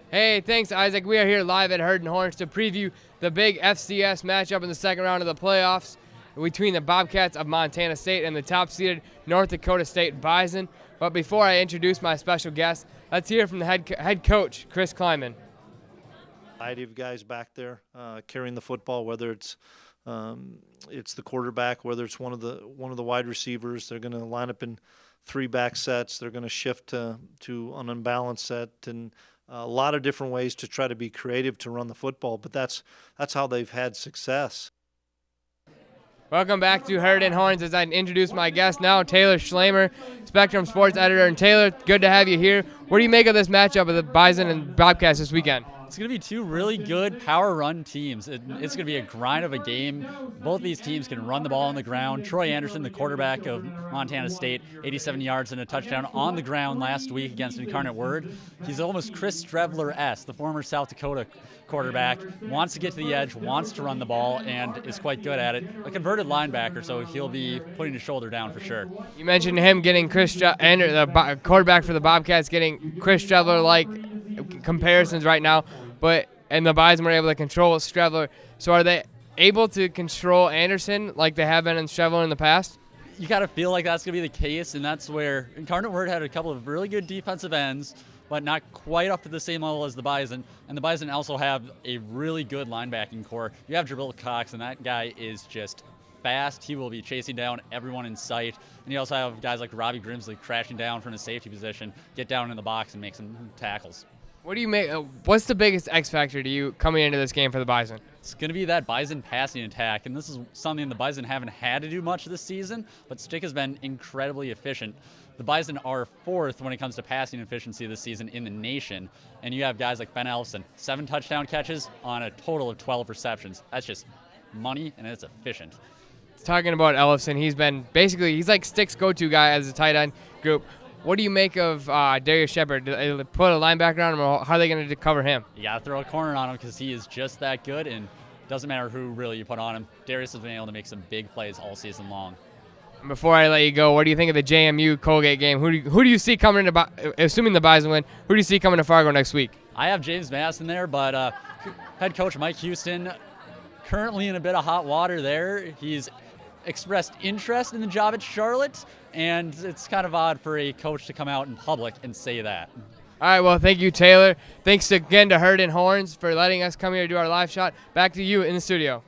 Hey, thanks, Isaac. We are here live at Herd and Horns to preview the big FCS matchup in the second round of the playoffs between the Bobcats of Montana State and the top-seeded North Dakota State Bison. But before I introduce my special guest, let's hear from the head coach, Chris Schloemer. Variety of guys back there carrying the football, whether it's the quarterback, whether it's one of the wide receivers. They're going to line up in three back sets. They're going to shift to an unbalanced set, and a lot of different ways to try to be creative to run the football. But that's how they've had success. Welcome back to Herd and Horns. As I introduce my guest now, Taylor Schloemer, Spectrum Sports editor. And Taylor, good to have you here. What do you make of this matchup of the Bison and Bobcats this weekend? It's going to be two really good power run teams. It's going to be a grind of a game. Both these teams can run the ball on the ground. Troy Anderson, the quarterback of Montana State, 87 yards and a touchdown on the ground last week against Incarnate Word. He's almost Chris Streveler-esque, the former South Dakota quarterback, wants to get to the edge, wants to run the ball, and is quite good at it. A converted linebacker, so he'll be putting his shoulder down for sure. You mentioned him getting the quarterback for the Bobcats getting Chris Streveler-like comparisons right now, and the Bison were able to control Streveler. So are they able to control Anderson like they have been in Streveler in the past? You got to feel like that's going to be the case, and that's where Incarnate Word had a couple of really good defensive ends, but not quite up to the same level as the Bison. And the Bison also have a really good linebacking core. You have Jabril Cox, and that guy is just fast. He will be chasing down everyone in sight. And you also have guys like Robbie Grimsley crashing down from his safety position, get down in the box and make some tackles. What do you make? What's the biggest X factor to you coming into this game for the Bison? It's going to be that Bison passing attack, and this is something the Bison haven't had to do much this season, but Stick has been incredibly efficient. The Bison are fourth when it comes to passing efficiency this season in the nation, and you have guys like Bunnell, 7 touchdown catches on a total of 12 receptions. That's just money, and it's efficient. Talking about Ellison, he's like Stick's go-to guy as a tight end group. What do you make of Darius Shepard? Do they put a linebacker on him, or how are they going to cover him? You got to throw a corner on him because he is just that good, and it doesn't matter who really you put on him. Darius has been able to make some big plays all season long. Before I let you go, what do you think of the JMU Colgate game? Who do you see coming into, assuming the Bison win, who do you see coming to Fargo next week? I have James Madison there, but head coach Mike Houston currently in a bit of hot water there. He's expressed interest in the job at Charlotte, and it's kind of odd for a coach to come out in public and say that. All right, well, thank you, Taylor. Thanks again to Herd and Horns for letting us come here to do our live shot. Back to you in the studio.